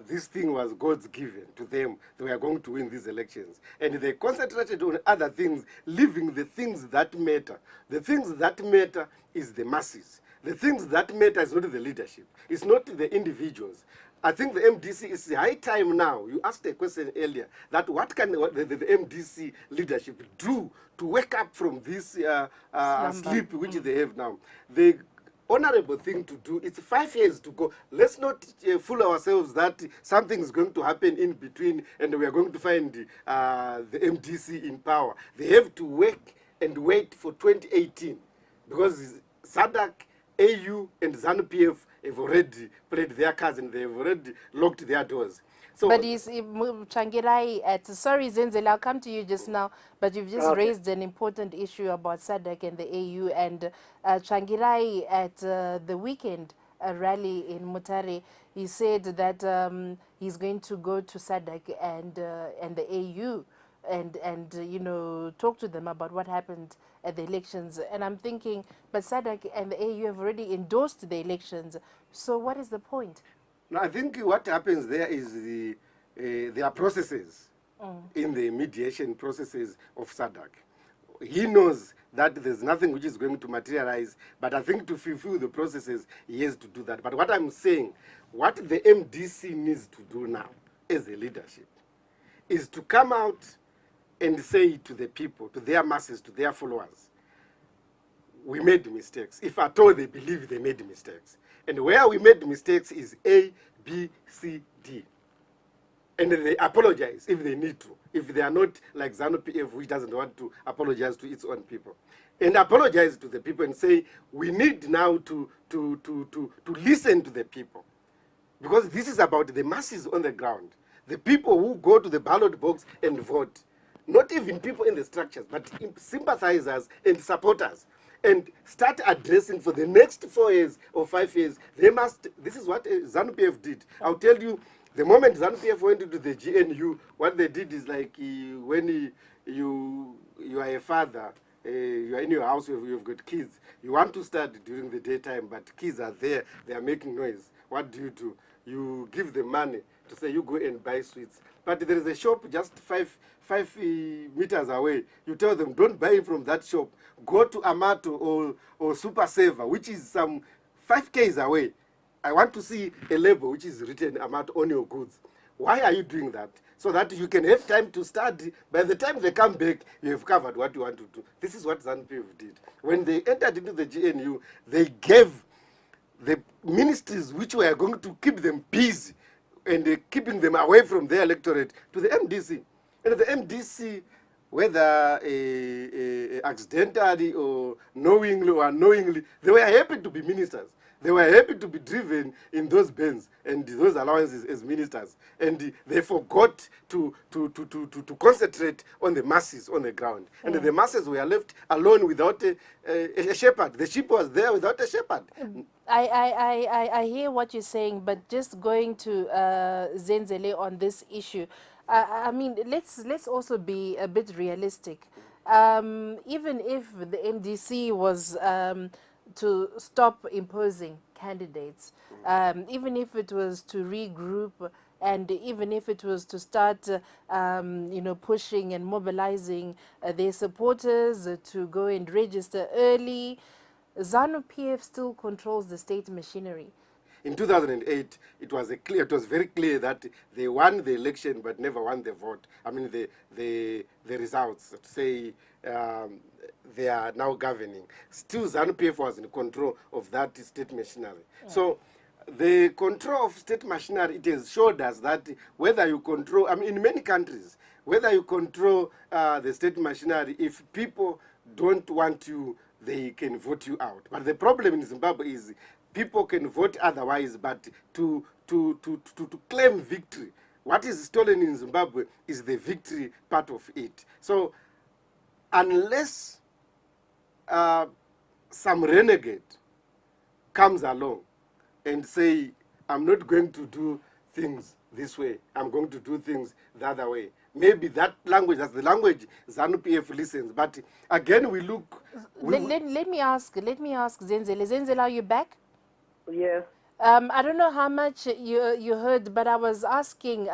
this thing was God's given to them. They were going to win these elections. And they concentrated on other things, leaving the things that matter. The things that matter is the masses. The things that matter is not the leadership. It's not the individuals. I think the MDC is high time now. You asked a question earlier that what can the MDC leadership do to wake up from this sleep which they have now. The honorable thing to do, it's 5 years to go. Let's not fool ourselves that something is going to happen in between and we are going to find the MDC in power. They have to work and wait for 2018 because SADC, AU and ZANU PF have already played their cards and they have already locked their doors. So, but is Trangirai at, sorry Zenzele, I'll come to you just now, but you've just raised an important issue about SADC and the AU, and Trangirai at the weekend rally in Mutare, he said that he's going to go to SADC and the AU and you know, talk to them about what happened at the elections. And I'm thinking, but SADC and the AU have already endorsed the elections, so what is the point? now I think what happens there is there are processes in the mediation processes of SADC. He knows that there's nothing which is going to materialize, but I think to fulfill the processes, he has to do that. But what I'm saying, what the MDC needs to do now as a leadership is to come out and say to the people, to their masses, to their followers, we made mistakes. If at all they believe they made mistakes. And where we made mistakes is A, B, C, D. And they apologize if they need to. If they are not like ZANU PF, which doesn't want to apologize to its own people. And apologize to the people and say, we need now to listen to the people. Because this is about the masses on the ground. The people who go to the ballot box and vote. Not even people in the structures, but sympathizers and supporters. And start addressing for the next 4 years or 5 years. They must, this is what ZANU PF did. I'll tell you, the moment ZANU PF went into the GNU, what they did is like when you are a father, you are in your house, you've got kids. You want to start during the daytime, but kids are there, they are making noise. What do? You give them money to say you go and buy sweets. But there is a shop just five meters away. You tell them, don't buy it from that shop. Go to Amato or Super Saver, which is some 5 k's away. I want to see a label which is written Amato on your goods. Why are you doing that? So that you can have time to study. By the time they come back, you have covered what you want to do. This is what ZANU PF did. When they entered into the GNU, they gave the ministries which were going to keep them busy and keeping them away from their electorate to the MDC. And the MDC, whether accidentally or knowingly or unknowingly, they were happy to be ministers. They were happy to be driven in those bends and those allowances as ministers. And they forgot to concentrate on the masses on the ground. And the masses were left alone without a shepherd. The sheep was there without a shepherd. I hear what you're saying, but just going to Zenzele on this issue, I mean, let's also be a bit realistic. Even if the MDC was to stop imposing candidates, even if it was to regroup, and even if it was to start, you know, pushing and mobilizing their supporters to go and register early, ZANU PF still controls the state machinery. In 2008, it was very clear that they won the election but never won the vote. I mean, the results to say they are now governing. Still, ZANU PF was in control of that state machinery. Yeah. So the control of state machinery, it has showed us that whether you control, I mean, in many countries, whether you control the state machinery, if people don't want you, they can vote you out. But the problem in Zimbabwe is people can vote otherwise, but to claim victory, what is stolen in Zimbabwe is the victory part of it. So unless some renegade comes along and say, I'm not going to do things this way, I'm going to do things the other way, maybe that language, that's the language ZANU PF listens. But again, we look... Let me ask Zenzele. Zenzele, are you back? Yes. I don't know how much you heard, but I was asking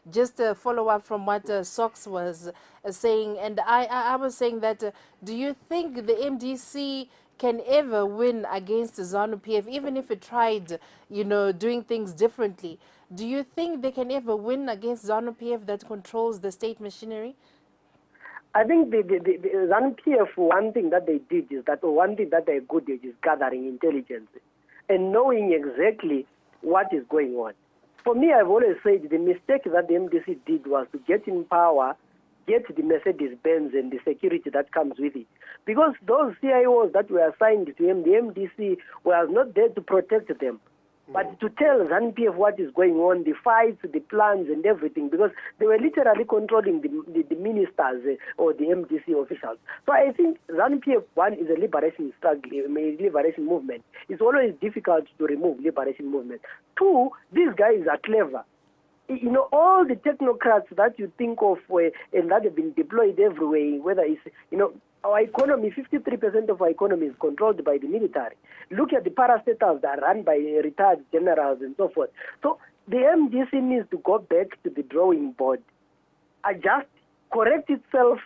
just a follow-up from what Sox was saying, and I was saying that do you think the MDC can ever win against ZANU PF, even if it tried, doing things differently? Do you think they can ever win against ZANU PF that controls the state machinery? I think the ZANU PF, one thing that they did is that, or one thing that they're good at is gathering intelligence and knowing exactly what is going on. For me, I've always said the mistake that the MDC did was to get in power, get the Mercedes-Benz and the security that comes with it. Because those CIOs that were assigned to him, the MDC was not there to protect them, but to tell ZANU PF what is going on, the fights, the plans and everything, because they were literally controlling the ministers or the MDC officials. So I think ZANU PF, one, is a liberation struggle, a liberation movement. It's always difficult to remove liberation movement. Two, these guys are clever. All the technocrats that you think of and that have been deployed everywhere, whether it's, our economy, 53% of our economy is controlled by the military. Look at the parastatals that are run by retired generals and so forth. So the MDC needs to go back to the drawing board, adjust, correct itself,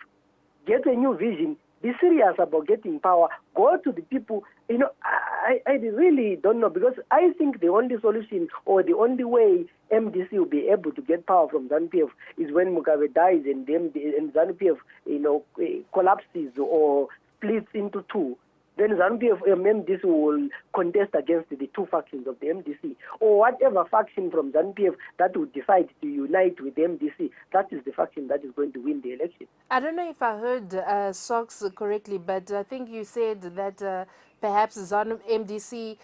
get a new vision, be serious about getting power, go to the people. I really don't know, because I think the only solution or the only way MDC will be able to get power from ZANU PF is when Mugabe dies and ZANU PF, collapses or splits into two. Then ZANU PF MDC will contest against the two factions of the MDC, or whatever faction from ZANU PF that would decide to unite with the MDC. That is the faction that is going to win the election. I don't know if I heard Sox correctly, but I think you said that perhaps ZANU MDC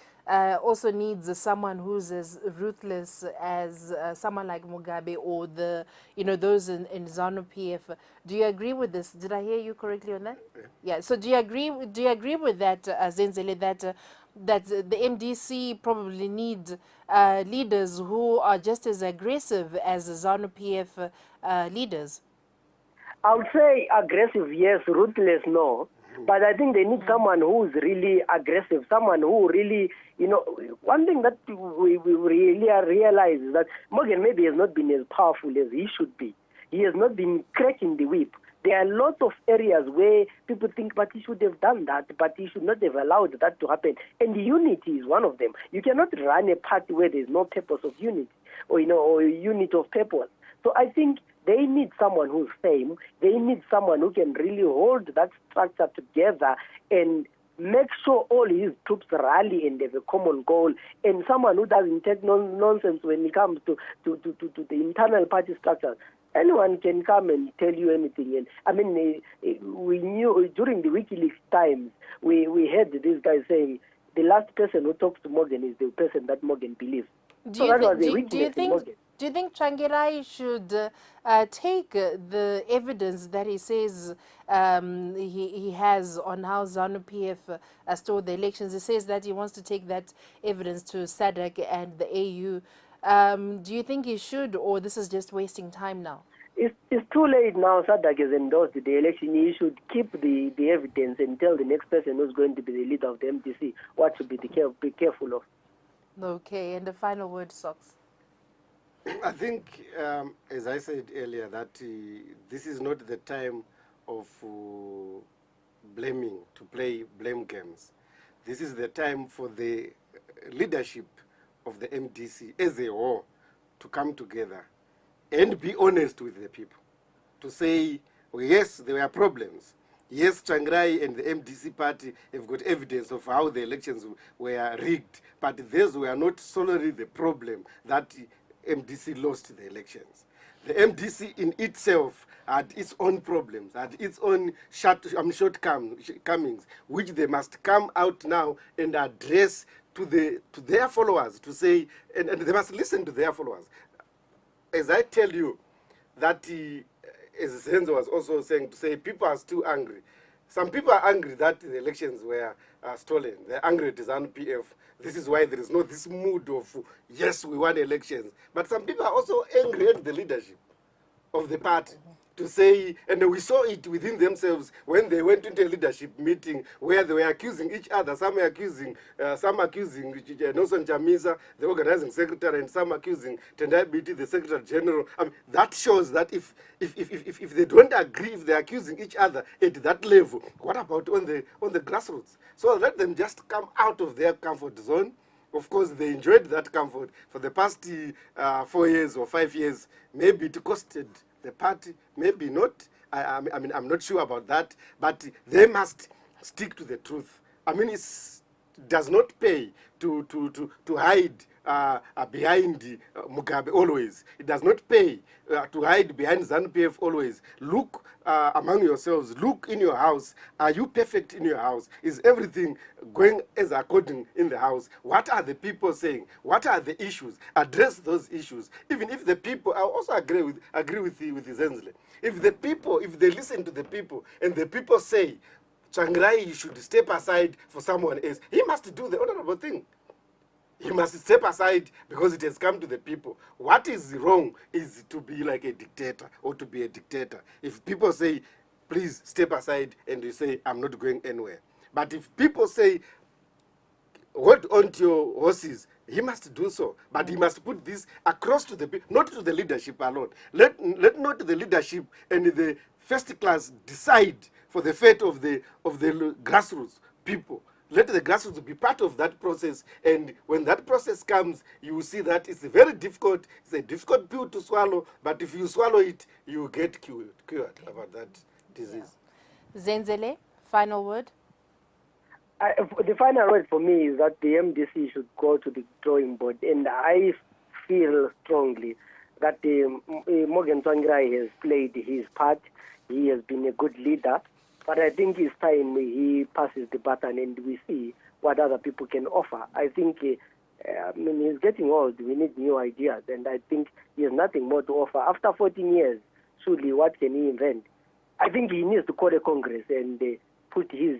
also needs someone who's as ruthless as someone like Mugabe or those in ZANU PF. Do you agree with this? Did I hear you correctly on that? Yeah. So do you agree with that, Zenzele, that the MDC probably need leaders who are just as aggressive as ZANU PF leaders? I would say aggressive, yes. Ruthless, no. But I think they need someone who's really aggressive, someone who really, one thing that we really realize is that Morgan maybe has not been as powerful as he should be. He has not been cracking the whip. There are lots of areas where people think, but he should have done that, but he should not have allowed that to happen. And unity is one of them. You cannot run a party where there's no purpose of unity or a unit of purpose. So I think they need someone who's sane. They need someone who can really hold that structure together and make sure all his troops rally and have a common goal, and someone who doesn't take nonsense when it comes to the internal party structures. Anyone can come and tell you anything. And I mean, we knew during the WikiLeaks times, we heard this guy saying the last person who talks to Morgan is the person that Morgan believes. Do you think Tsvangirai should take the evidence that he says he has on how ZANU PF stole the elections? He says that he wants to take that evidence to SADC and the AU. Do you think he should, or this is just wasting time now? It's too late now. SADC has endorsed the election. He should keep the evidence and tell the next person who's going to be the leader of the MDC what to be careful of. Okay, and the final word, Sox. I think, as I said earlier, that this is not the time of to play blame games. This is the time for the leadership of the MDC as a whole to come together and be honest with the people, to say, well, yes, there were problems. Yes, Tsvangirai and the MDC party have got evidence of how the elections were rigged, but those were not solely the problem that MDC lost the elections. The MDC in itself had its own problems, had its own shortcomings, which they must come out now and address to their followers, to say, and they must listen to their followers. As I tell you, that as Zenzo was also saying, to say people are still angry. Some people are angry that the elections were stolen. They're angry at ZANU PF. This is why there is not this mood of, yes, we won elections. But some people are also angry at the leadership of the party, to say, and we saw it within themselves when they went into a leadership meeting where they were accusing each other. Some accusing Nelson Chamisa, the organizing secretary, and some accusing Tendai Biti, the secretary general. I mean, that shows that if they don't agree, if they're accusing each other at that level, what about on the grassroots? So let them just come out of their comfort zone. Of course, they enjoyed that comfort for the past 4 years or 5 years. Maybe it costed the party, maybe not. I mean, I'm not sure about that, but they must stick to the truth. I mean, it does not pay to hide behind Mugabe always. It does not pay to hide behind ZANU PF always. Look among yourselves. Look in your house. Are you perfect in your house? Is everything going as according in the house? What are the people saying? What are the issues? Address those issues. Even if the people, I also agree with Zenzle. If the people, if they listen to the people, and the people say, Tsvangirai, you should step aside for someone else, he must do the honorable thing. He must step aside because it has come to the people. What is wrong is to be like a dictator or to be a dictator. If people say, please step aside, and you say, I'm not going anywhere. But if people say, hold on to your horses, he must do so. But he must put this across to the people, not to the leadership alone. Let not the leadership and the first class decide for the fate of the grassroots people. Let the grassroots be part of that process, and when that process comes, you will see that it's very difficult. It's a difficult pill to swallow, but if you swallow it, you get cured about that disease. Yeah. Zenzele, final word? The final word for me is that the MDC should go to the drawing board, and I feel strongly that Morgan Tsvangirai has played his part. He has been a good leader. But I think it's time he passes the baton and we see what other people can offer. I think, he's getting old. We need new ideas. And I think he has nothing more to offer. After 14 years, surely what can he invent? I think he needs to call a Congress and put his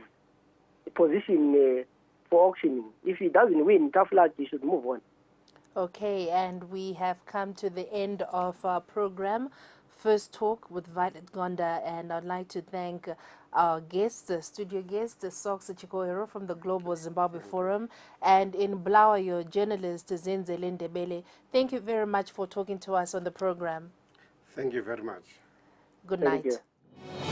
position for auctioning. If he doesn't win, tough luck, he should move on. Okay, and we have come to the end of our program. First Talk with Violet Gonda, and I'd like to thank our guest, the studio guest, Sox Chikohero from the Global Zimbabwe Forum, and in Bulawayo, journalist Zenzele Ndebele. Thank you very much for talking to us on the program. Thank you very much. Good Thank night. you.